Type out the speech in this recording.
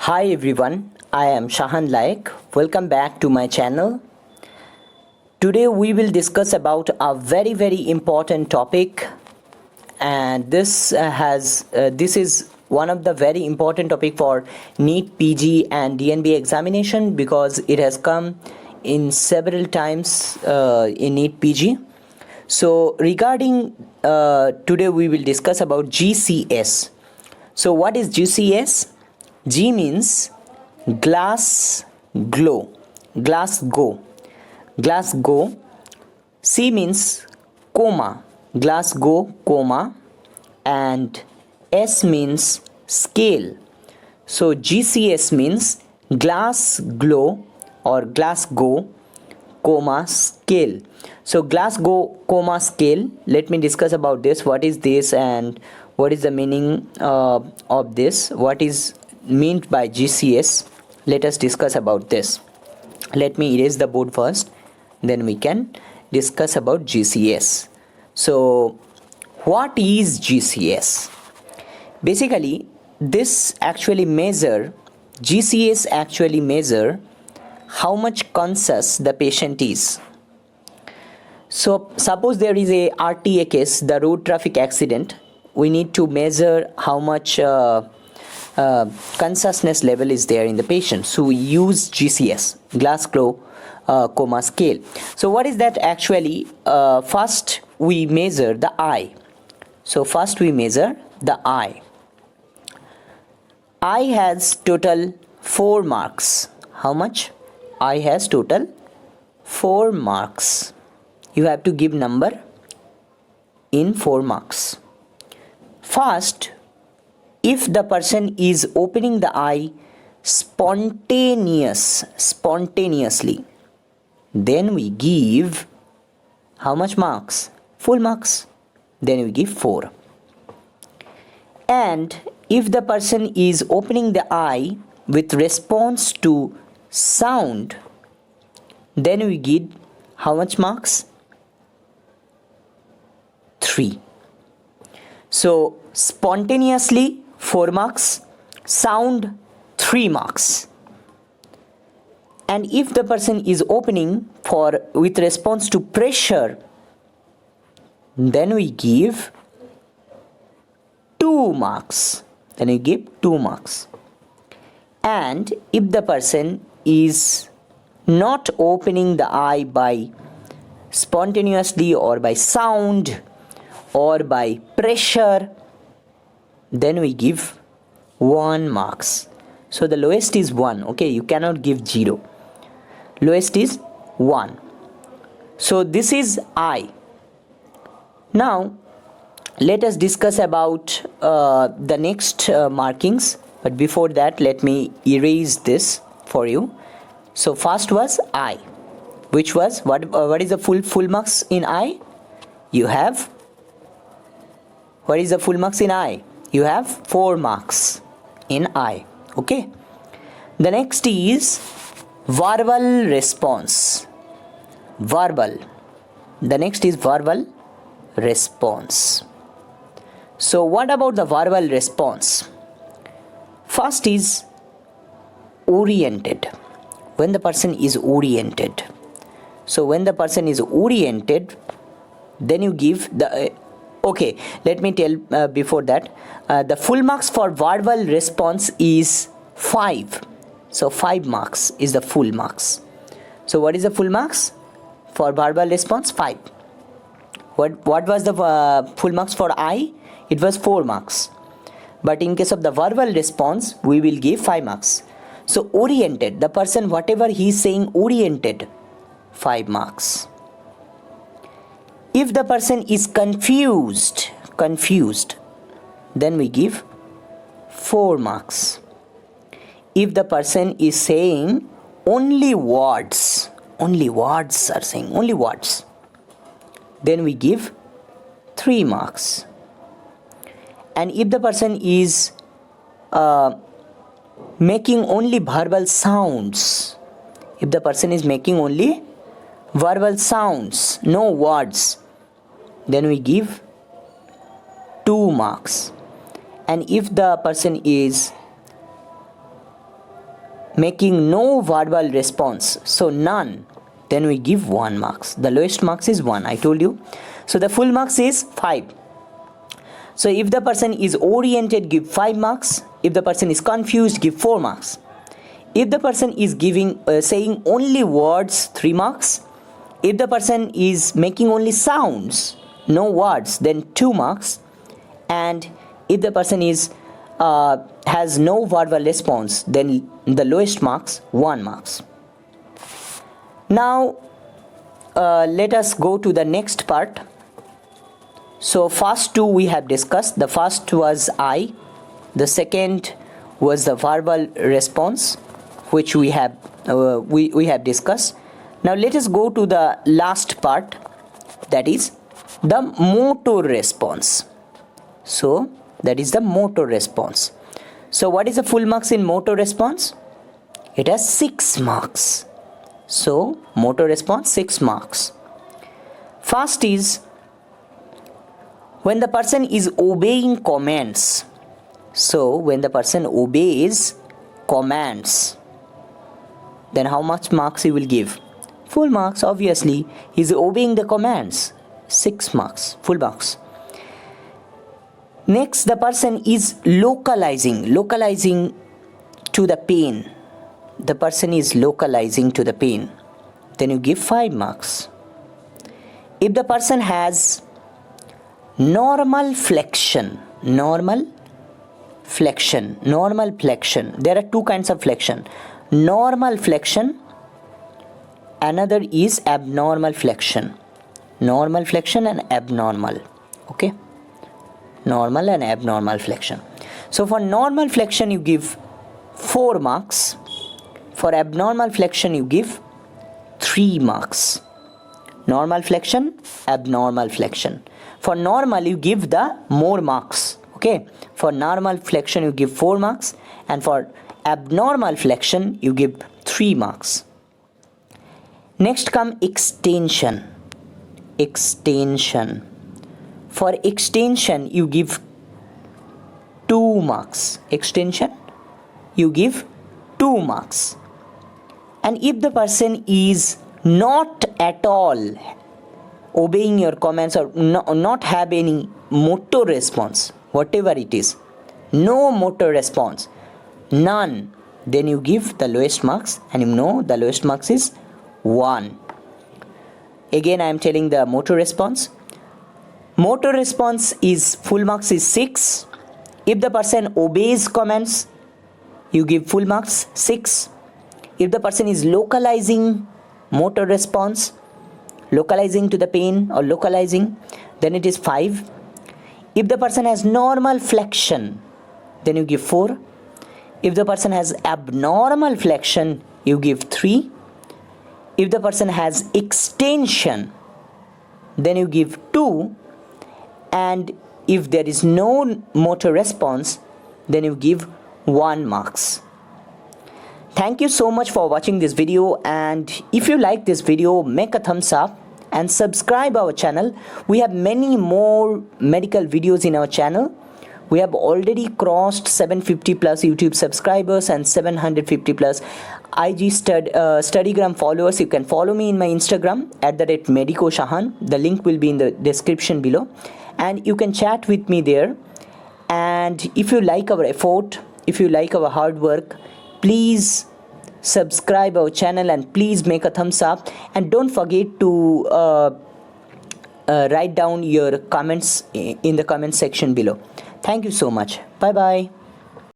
Hi everyone, I am Shahan Laik. Welcome back to my channel. Today we will discuss about a very important topic, and this is one of the very important topic for NEET PG and DNB examination because it has come in several times in NEET PG. So regarding today we will discuss about GCS. So what is GCS? G means Glasgow. C means coma, Glasgow Coma, and S means scale. So GCS means Glasgow Coma Scale. So Glasgow Coma Scale, let me discuss about this. What is this and what is the meaning of this? What is meant by GCS? Let us discuss about this. Let me erase the board first, then we can discuss about GCS. So what is GCS? Basically GCS actually measure how much conscious the patient is. So suppose there is a RTA case, the road traffic accident, we need to measure how much consciousness level is there in the patient. So we use GCS, Glasgow Coma Scale. So what is that actually? First we measure the eye. So first we measure the eye. Eye has total 4 marks. How much? Eye has total 4 marks. You have to give number in 4 marks. First, if the person is opening the eye spontaneously, then we give how much marks? Full marks. Then we give 4. And if the person is opening the eye with response to sound, then we give how much marks? 3. So spontaneously 4 marks, sound 3 marks. And if the person is opening with response to pressure, then we give 2 marks. Then we give 2 marks. And if the person is not opening the eye by spontaneously or by sound or by pressure, then we give 1 marks. So the lowest is 1. Okay, you cannot give 0. Lowest is 1. So this is eye. Now let us discuss about the next markings. But before that, let me erase this for you. So first was eye, which was what is the full marks in eye? You have, what is the full marks in eye? You have 4 marks in eye. Okay. The next is verbal response. Verbal. The next is verbal response. So what about the verbal response? First is oriented. When the person is oriented. So when the person is oriented, then you give the okay, let me tell before that, the full marks for verbal response is 5. So 5 marks is the full marks. So what is the full marks for verbal response? 5. What was the full marks for eye? It was 4 marks. But in case of the verbal response, we will give 5 marks. So oriented, the person whatever he is saying oriented, 5 marks. If the person is confused, then we give 4 marks. If the person is saying only words are saying, only words, then we give 3 marks. And if the person is making only verbal sounds, if the person is making only verbal sounds, no words, then we give 2 marks. And if the person is making no verbal response, so none, then we give 1 marks. The lowest marks is 1, I told you. So the full marks is 5. So if the person is oriented, give 5 marks. If the person is confused, give 4 marks. If the person is giving saying only words, 3 marks. If the person is making only sounds, no words, then 2 marks. And if the person is has no verbal response, then the lowest marks, 1 marks. Now let us go to the next part. So first 2 we have discussed. The first was I, the second was the verbal response, which we have discussed. Now let us go to the last part, that is the motor response. So that is the motor response. So what is the full marks in motor response? It has 6 marks. So motor response, 6 marks. First is when the person is obeying commands. So when the person obeys commands, then how much marks he will give? Full marks, obviously. He is obeying the commands. 6 marks, full marks. Next, the person is localizing to the pain. The person is localizing to the pain. Then you give 5 marks. If the person has normal flexion, there are 2 kinds of flexion. Normal flexion, another is abnormal flexion. Normal flexion and abnormal. Okay, normal and abnormal flexion. So for normal flexion you give 4 marks. For abnormal flexion you give 3 marks. Normal flexion, abnormal flexion. For normal you give the more marks. Okay, for normal flexion you give 4 marks, and for abnormal flexion you give 3 marks. Next come extension. For extension you give 2 marks. Extension you give 2 marks. And if the person is not at all obeying your commands or not have any motor response, whatever it is, no motor response, none, then you give the lowest marks, and you know the lowest marks is 1. Again I am telling the motor response. Motor response is full marks is 6. If the person obeys commands, you give full marks 6. If the person is localizing motor response, localizing to the pain or localizing, then it is 5. If the person has normal flexion, then you give 4. If the person has abnormal flexion, you give 3. If the person has extension, then you give 2. And if there is no motor response, then you give 1 marks. Thank you so much for watching this video, and if you like this video, make a thumbs up and subscribe our channel. We have many more medical videos in our channel. We have already crossed 750 plus YouTube subscribers and 750 plus IG Studygram followers. You can follow me in my Instagram @Medico Shahan. The link will be in the description below, and you can chat with me there. And if you like our effort, if you like our hard work, please subscribe our channel and please make a thumbs up, and don't forget to write down your comments in the comment section below. Thank you so much. Bye bye.